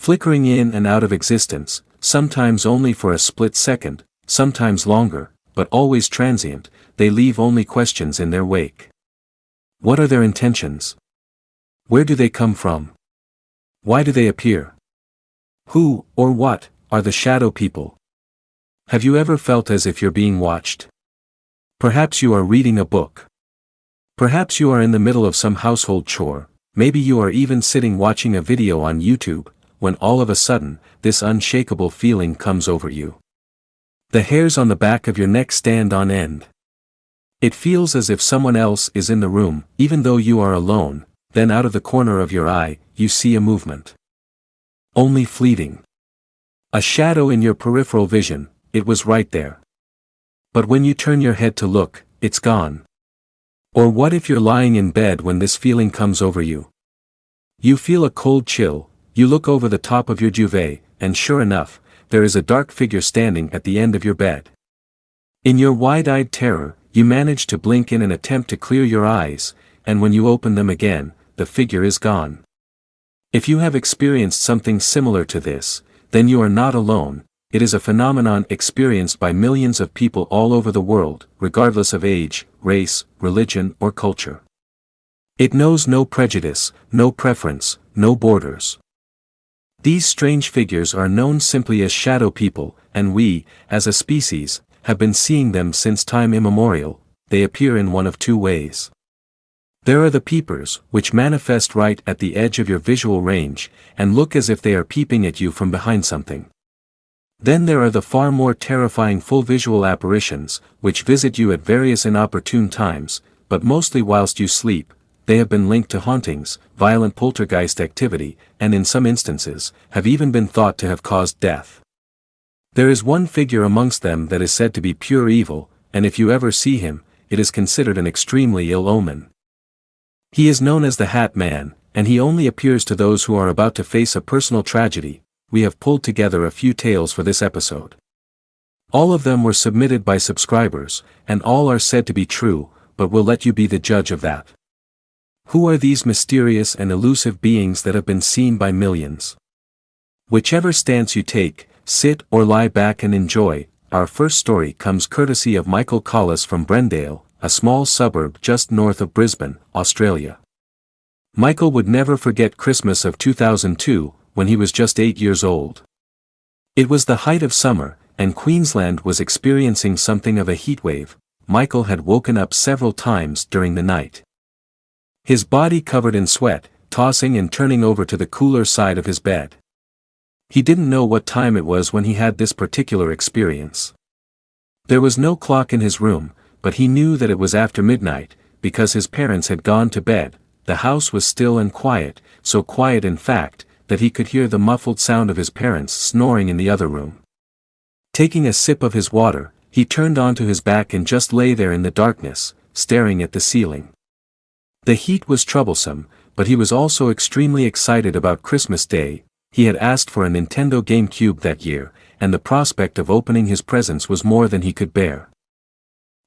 flickering in and out of existence, sometimes only for a split second, sometimes longer, but always transient. They leave only questions in their wake. What are their intentions? Where do they come from? Why do they appear? Who, or what, are the shadow people? Have you ever felt as if you're being watched? Perhaps you are reading a book. Perhaps you are in the middle of some household chore, maybe you are even sitting watching a video on YouTube, when all of a sudden, this unshakable feeling comes over you. The hairs on the back of your neck stand on end. It feels as if someone else is in the room, even though you are alone. Then out of the corner of your eye, you see a movement. Only fleeting. A shadow in your peripheral vision, it was right there. But when you turn your head to look, it's gone. Or what if you're lying in bed when this feeling comes over you? You feel a cold chill, you look over the top of your duvet, and sure enough, there is a dark figure standing at the end of your bed. In your wide-eyed terror, you manage to blink in an attempt to clear your eyes, and when you open them again, the figure is gone. If you have experienced something similar to this, then you are not alone. It is a phenomenon experienced by millions of people all over the world, regardless of age, race, religion, or culture. It knows no prejudice, no preference, no borders. These strange figures are known simply as shadow people, and we, as a species, have been seeing them since time immemorial. They appear in one of two ways. There are the peepers, which manifest right at the edge of your visual range, and look as if they are peeping at you from behind something. Then there are the far more terrifying full visual apparitions, which visit you at various inopportune times, but mostly whilst you sleep. They have been linked to hauntings, violent poltergeist activity, and in some instances, have even been thought to have caused death. There is one figure amongst them that is said to be pure evil, and if you ever see him, it is considered an extremely ill omen. He is known as the Hat Man, and he only appears to those who are about to face a personal tragedy. We have pulled together a few tales for this episode. All of them were submitted by subscribers, and all are said to be true, but we'll let you be the judge of that. Who are these mysterious and elusive beings that have been seen by millions? Whichever stance you take, sit or lie back and enjoy. Our first story comes courtesy of Michael Collis from Brendale, a small suburb just north of Brisbane, Australia. Michael would never forget Christmas of 2002, when he was just 8 years old. It was the height of summer, and Queensland was experiencing something of a heatwave. Michael had woken up several times during the night. His body covered in sweat, tossing and turning over to the cooler side of his bed. He didn't know what time it was when he had this particular experience. There was no clock in his room, but he knew that it was after midnight, because his parents had gone to bed. The house was still and quiet, so quiet in fact, that he could hear the muffled sound of his parents snoring in the other room. Taking a sip of his water, he turned onto his back and just lay there in the darkness, staring at the ceiling. The heat was troublesome, but he was also extremely excited about Christmas Day. He had asked for a Nintendo GameCube that year, and the prospect of opening his presents was more than he could bear.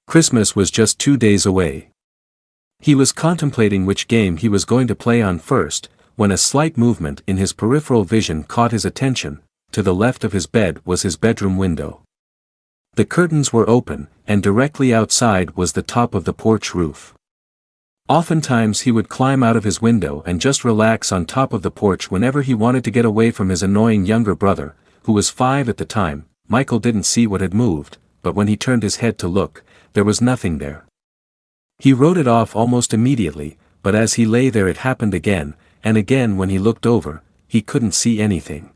Christmas was just 2 days away. He was contemplating which game he was going to play on first, when a slight movement in his peripheral vision caught his attention. To the left of his bed was his bedroom window. The curtains were open, and directly outside was the top of the porch roof. Oftentimes he would climb out of his window and just relax on top of the porch whenever he wanted to get away from his annoying younger brother, who was 5 at the time. Michael didn't see what had moved, but when he turned his head to look, there was nothing there. He wrote it off almost immediately, but as he lay there it happened again, and again when he looked over, he couldn't see anything.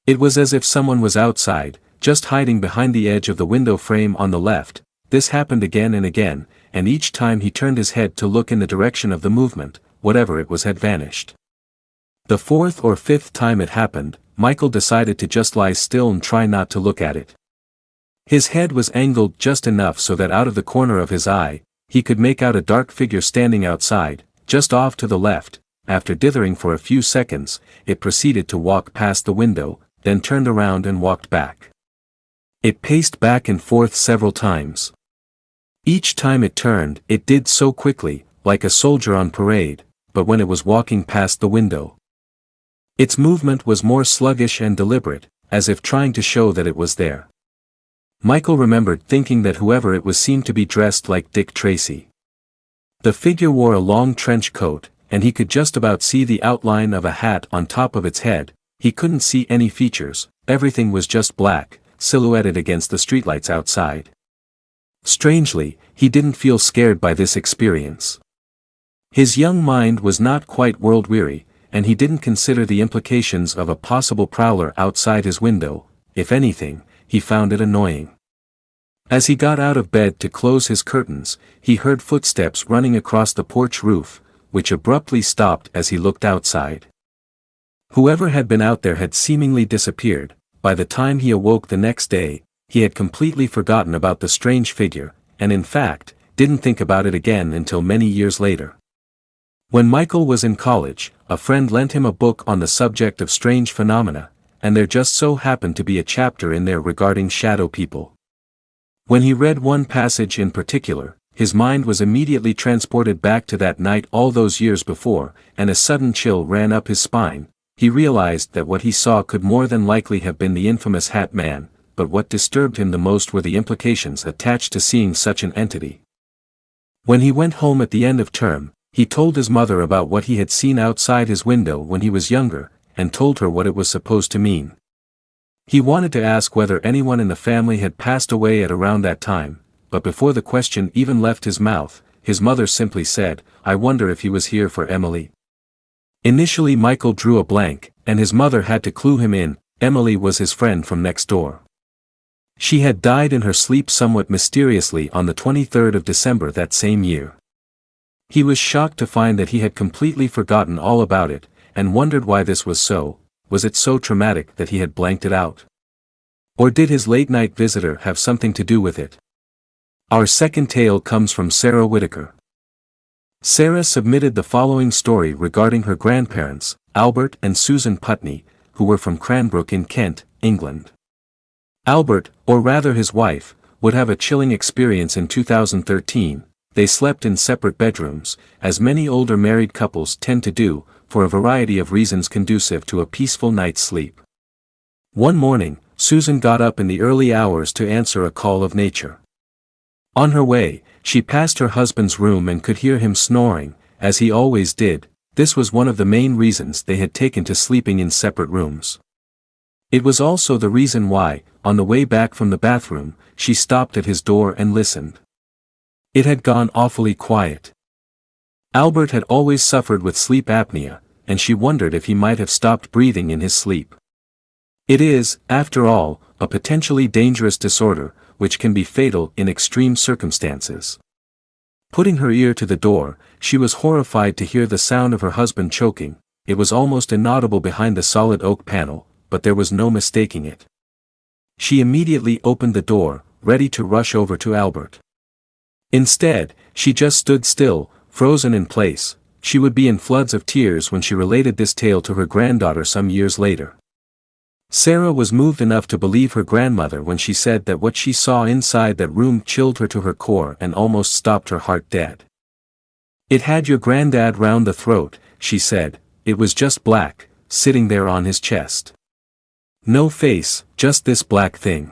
It was as if someone was outside, just hiding behind the edge of the window frame on the left. This happened again and again, and each time he turned his head to look in the direction of the movement, whatever it was had vanished. The 4th or 5th time it happened, Michael decided to just lie still and try not to look at it. His head was angled just enough so that out of the corner of his eye, he could make out a dark figure standing outside, just off to the left. After dithering for a few seconds, it proceeded to walk past the window, then turned around and walked back. It paced back and forth several times. Each time it turned, it did so quickly, like a soldier on parade, but when it was walking past the window. Its movement was more sluggish and deliberate, as if trying to show that it was there. Michael remembered thinking that whoever it was seemed to be dressed like Dick Tracy. The figure wore a long trench coat, and he could just about see the outline of a hat on top of its head. He couldn't see any features, everything was just black, silhouetted against the streetlights outside. Strangely, he didn't feel scared by this experience. His young mind was not quite world-weary, and he didn't consider the implications of a possible prowler outside his window. If anything, he found it annoying. As he got out of bed to close his curtains, he heard footsteps running across the porch roof, which abruptly stopped as he looked outside. Whoever had been out there had seemingly disappeared. By the time he awoke the next day, he had completely forgotten about the strange figure, and in fact, didn't think about it again until many years later. When Michael was in college, a friend lent him a book on the subject of strange phenomena, and there just so happened to be a chapter in there regarding shadow people. When he read one passage in particular, his mind was immediately transported back to that night all those years before, and a sudden chill ran up his spine. He realized that what he saw could more than likely have been the infamous Hat Man, but what disturbed him the most were the implications attached to seeing such an entity. When he went home at the end of term, he told his mother about what he had seen outside his window when he was younger, and told her what it was supposed to mean. He wanted to ask whether anyone in the family had passed away at around that time, but before the question even left his mouth, his mother simply said, "I wonder if he was here for Emily." Initially Michael drew a blank, and his mother had to clue him in. Emily was his friend from next door. She had died in her sleep somewhat mysteriously on the 23rd of December that same year. He was shocked to find that he had completely forgotten all about it, and wondered why this was so. Was it so traumatic that he had blanked it out? Or did his late-night visitor have something to do with it? Our second tale comes from Sarah Whitaker. Sarah submitted the following story regarding her grandparents, Albert and Susan Putney, who were from Cranbrook in Kent, England. Albert, or rather his wife, would have a chilling experience in 2013. They slept in separate bedrooms, as many older married couples tend to do, for a variety of reasons conducive to a peaceful night's sleep. One morning, Susan got up in the early hours to answer a call of nature. On her way, she passed her husband's room and could hear him snoring, as he always did. This was one of the main reasons they had taken to sleeping in separate rooms. It was also the reason why, on the way back from the bathroom, she stopped at his door and listened. It had gone awfully quiet. Albert had always suffered with sleep apnea, and she wondered if he might have stopped breathing in his sleep. It is, after all, a potentially dangerous disorder, which can be fatal in extreme circumstances. Putting her ear to the door, she was horrified to hear the sound of her husband choking. It was almost inaudible behind the solid oak panel, but there was no mistaking it. She immediately opened the door, ready to rush over to Albert. Instead, she just stood still, frozen in place. She would be in floods of tears when she related this tale to her granddaughter some years later. Sarah was moved enough to believe her grandmother when she said that what she saw inside that room chilled her to her core and almost stopped her heart dead. "It had your granddad round the throat," she said. "It was just black, sitting there on his chest. No face, just this black thing.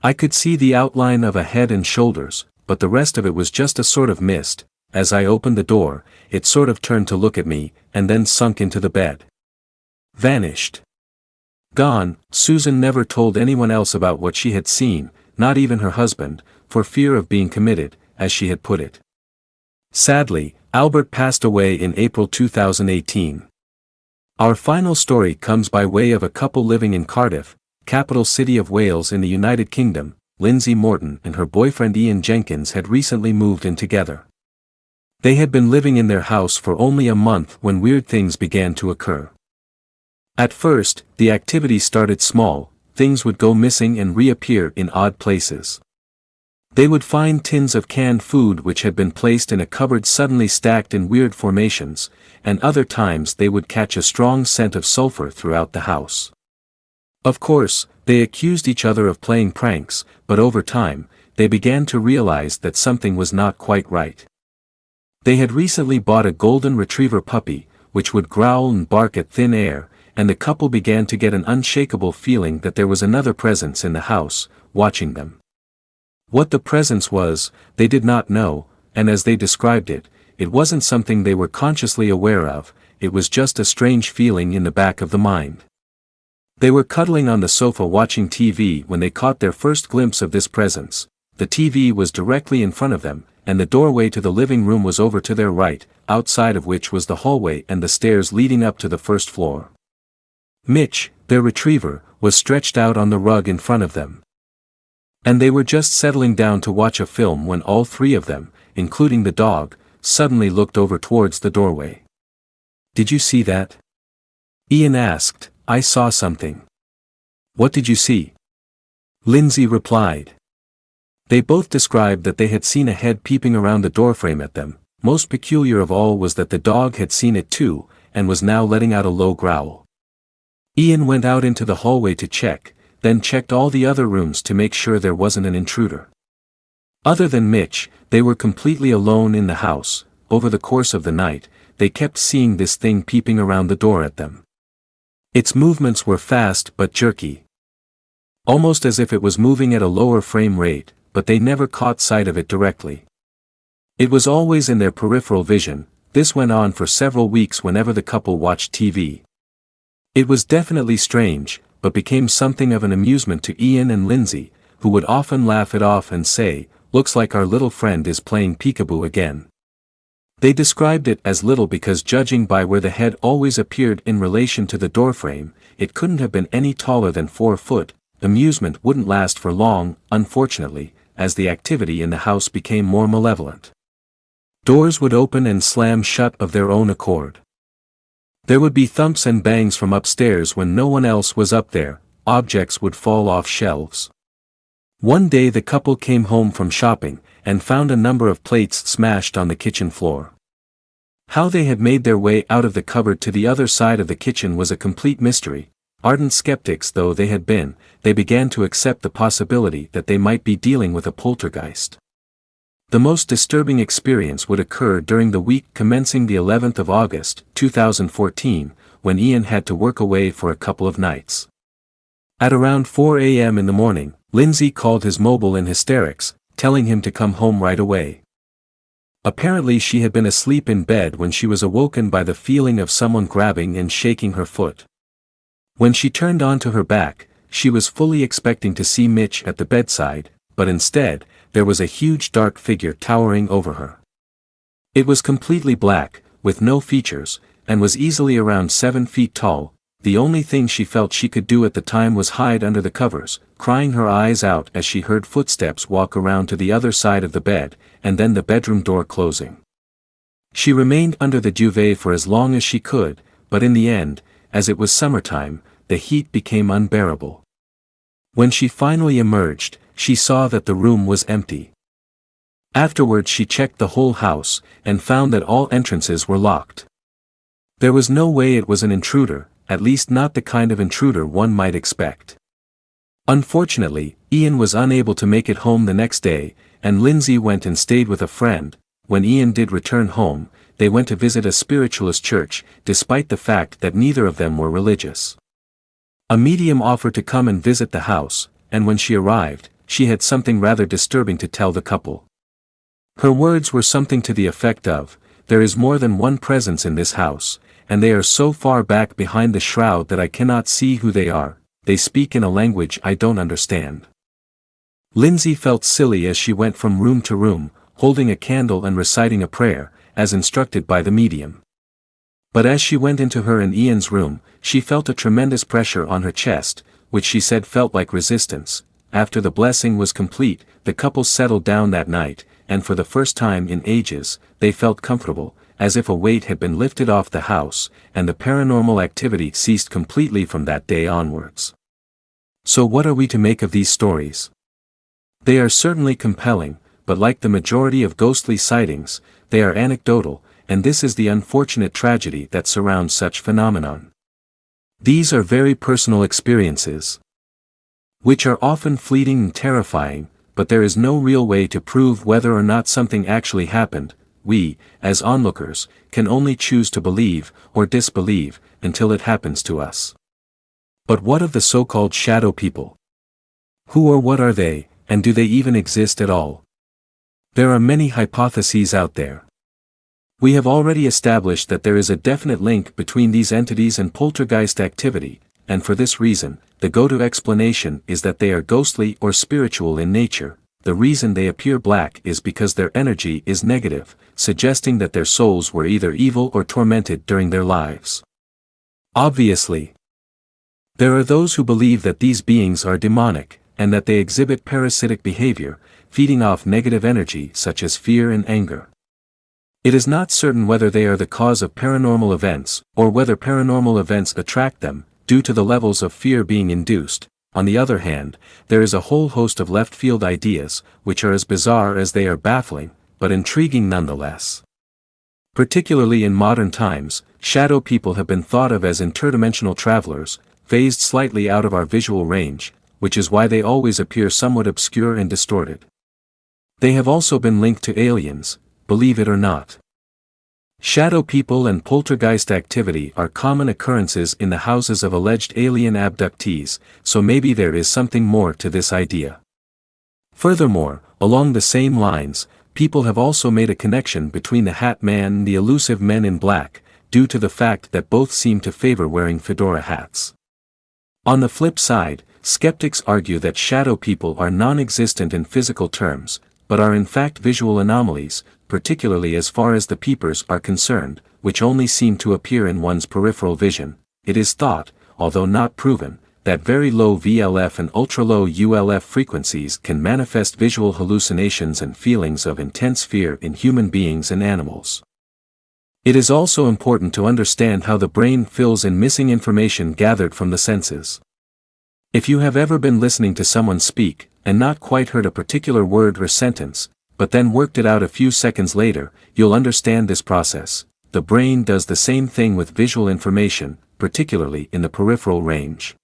I could see the outline of a head and shoulders, but the rest of it was just a sort of mist. As I opened the door, it sort of turned to look at me, and then sunk into the bed. Vanished. Gone." Susan never told anyone else about what she had seen, not even her husband, for fear of being committed, as she had put it. Sadly, Albert passed away in April 2018. Our final story comes by way of a couple living in Cardiff, capital city of Wales in the United Kingdom. Lindsay Morton and her boyfriend Ian Jenkins had recently moved in together. They had been living in their house for only a month when weird things began to occur. At first, the activity started small. Things would go missing and reappear in odd places. They would find tins of canned food which had been placed in a cupboard suddenly stacked in weird formations, and other times they would catch a strong scent of sulfur throughout the house. Of course, they accused each other of playing pranks, but over time, they began to realize that something was not quite right. They had recently bought a golden retriever puppy, which would growl and bark at thin air, and the couple began to get an unshakable feeling that there was another presence in the house, watching them. What the presence was, they did not know, and as they described it, it wasn't something they were consciously aware of, it was just a strange feeling in the back of the mind. They were cuddling on the sofa watching TV when they caught their first glimpse of this presence. The TV was directly in front of them, and the doorway to the living room was over to their right, outside of which was the hallway and the stairs leading up to the first floor. Mitch, their retriever, was stretched out on the rug in front of them. And they were just settling down to watch a film when all three of them, including the dog, suddenly looked over towards the doorway. "Did you see that?" Ian asked. "I saw something." "What did you see?" Lindsay replied. They both described that they had seen a head peeping around the doorframe at them. Most peculiar of all was that the dog had seen it too, and was now letting out a low growl. Ian went out into the hallway to check, then checked all the other rooms to make sure there wasn't an intruder. Other than Mitch, they were completely alone in the house. Over the course of the night, they kept seeing this thing peeping around the door at them. Its movements were fast but jerky. Almost as if it was moving at a lower frame rate, but they never caught sight of it directly. It was always in their peripheral vision. This went on for several weeks whenever the couple watched TV. It was definitely strange, but became something of an amusement to Ian and Lindsay, who would often laugh it off and say, "Looks like our little friend is playing peekaboo again." They described it as little because judging by where the head always appeared in relation to the doorframe, it couldn't have been any taller than 4 foot. Amusement wouldn't last for long, unfortunately, as the activity in the house became more malevolent. Doors would open and slam shut of their own accord. There would be thumps and bangs from upstairs when no one else was up there. Objects would fall off shelves. One day the couple came home from shopping, and found a number of plates smashed on the kitchen floor. How they had made their way out of the cupboard to the other side of the kitchen was a complete mystery. Ardent skeptics though they had been, they began to accept the possibility that they might be dealing with a poltergeist. The most disturbing experience would occur during the week commencing the 11th of August, 2014, when Ian had to work away for a couple of nights. At around 4 a.m. in the morning, Lindsay called his mobile in hysterics, telling him to come home right away. Apparently she had been asleep in bed when she was awoken by the feeling of someone grabbing and shaking her foot. When she turned onto her back, she was fully expecting to see Mitch at the bedside, but instead, there was a huge dark figure towering over her. It was completely black, with no features, and was easily around 7 feet tall. The only thing she felt she could do at the time was hide under the covers, crying her eyes out as she heard footsteps walk around to the other side of the bed, and then the bedroom door closing. She remained under the duvet for as long as she could, but in the end, as it was summertime, the heat became unbearable. When she finally emerged, she saw that the room was empty. Afterwards she checked the whole house, and found that all entrances were locked. There was no way it was an intruder, at least not the kind of intruder one might expect. Unfortunately, Ian was unable to make it home the next day, and Lindsay went and stayed with a friend. When Ian did return home, they went to visit a spiritualist church, despite the fact that neither of them were religious. A medium offered to come and visit the house, and when she arrived, she had something rather disturbing to tell the couple. Her words were something to the effect of, "There is more than one presence in this house, and they are so far back behind the shroud that I cannot see who they are. They speak in a language I don't understand." Lindsay felt silly as she went from room to room, holding a candle and reciting a prayer, as instructed by the medium. But as she went into her and Ian's room, she felt a tremendous pressure on her chest, which she said felt like resistance. After the blessing was complete, the couple settled down that night, and for the first time in ages, they felt comfortable, as if a weight had been lifted off the house, and the paranormal activity ceased completely from that day onwards. So what are we to make of these stories? They are certainly compelling, but like the majority of ghostly sightings, they are anecdotal, and this is the unfortunate tragedy that surrounds such phenomenon. These are very personal experiences, which are often fleeting and terrifying, but there is no real way to prove whether or not something actually happened. We, as onlookers, can only choose to believe or disbelieve, until it happens to us. But what of the so-called shadow people? Who or what are they, and do they even exist at all? There are many hypotheses out there. We have already established that there is a definite link between these entities and poltergeist activity, and for this reason, the go-to explanation is that they are ghostly or spiritual in nature. The reason they appear black is because their energy is negative, suggesting that their souls were either evil or tormented during their lives. Obviously, there are those who believe that these beings are demonic, and that they exhibit parasitic behavior, feeding off negative energy such as fear and anger. It is not certain whether they are the cause of paranormal events, or whether paranormal events attract them, due to the levels of fear being induced. On the other hand, there is a whole host of left-field ideas, which are as bizarre as they are baffling, but intriguing nonetheless. Particularly in modern times, shadow people have been thought of as interdimensional travelers, phased slightly out of our visual range, which is why they always appear somewhat obscure and distorted. They have also been linked to aliens, believe it or not. Shadow people and poltergeist activity are common occurrences in the houses of alleged alien abductees, so maybe there is something more to this idea. Furthermore, along the same lines, people have also made a connection between the Hat Man and the elusive Men in Black, due to the fact that both seem to favor wearing fedora hats. On the flip side, skeptics argue that shadow people are non-existent in physical terms, but are in fact visual anomalies, particularly as far as the peepers are concerned, which only seem to appear in one's peripheral vision. It is thought, although not proven, that very low VLF and ultra-low ULF frequencies can manifest visual hallucinations and feelings of intense fear in human beings and animals. It is also important to understand how the brain fills in missing information gathered from the senses. If you have ever been listening to someone speak, and not quite heard a particular word or sentence, but then worked it out a few seconds later, you'll understand this process. The brain does the same thing with visual information, particularly in the peripheral range.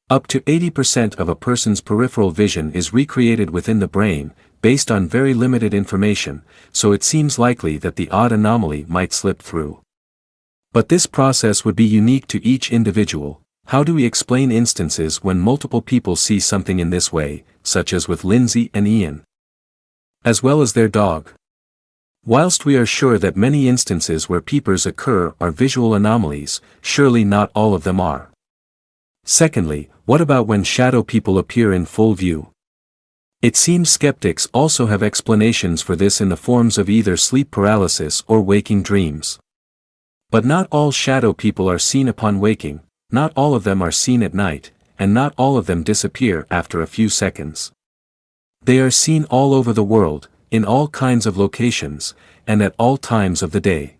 Up to 80% of a person's peripheral vision is recreated within the brain, based on very limited information, so it seems likely that the odd anomaly might slip through. But this process would be unique to each individual. How do we explain instances when multiple people see something in this way, such as with Lindsay and Ian, as well as their dog? Whilst we are sure that many instances where peepers occur are visual anomalies, surely not all of them are. Secondly, what about when shadow people appear in full view? It seems skeptics also have explanations for this in the forms of either sleep paralysis or waking dreams. But not all shadow people are seen upon waking, not all of them are seen at night, and not all of them disappear after a few seconds. They are seen all over the world, in all kinds of locations, and at all times of the day.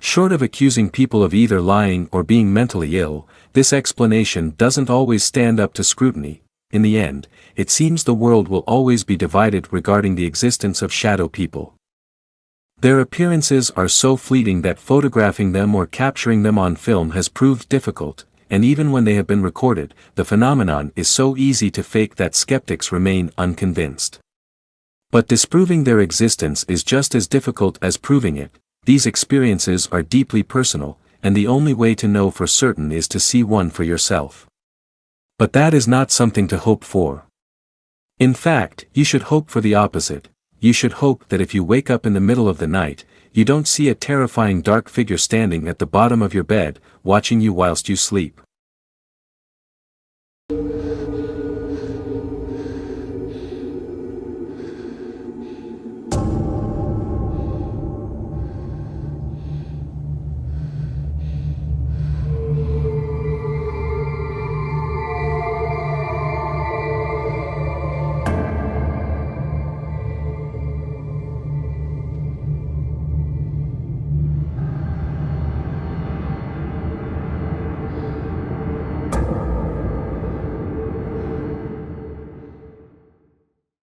Short of accusing people of either lying or being mentally ill, this explanation doesn't always stand up to scrutiny. In the end, it seems the world will always be divided regarding the existence of shadow people. Their appearances are so fleeting that photographing them or capturing them on film has proved difficult, and even when they have been recorded, the phenomenon is so easy to fake that skeptics remain unconvinced. But disproving their existence is just as difficult as proving it. These experiences are deeply personal, and the only way to know for certain is to see one for yourself. But that is not something to hope for. In fact, you should hope for the opposite. You should hope that if you wake up in the middle of the night, you don't see a terrifying dark figure standing at the bottom of your bed, watching you whilst you sleep.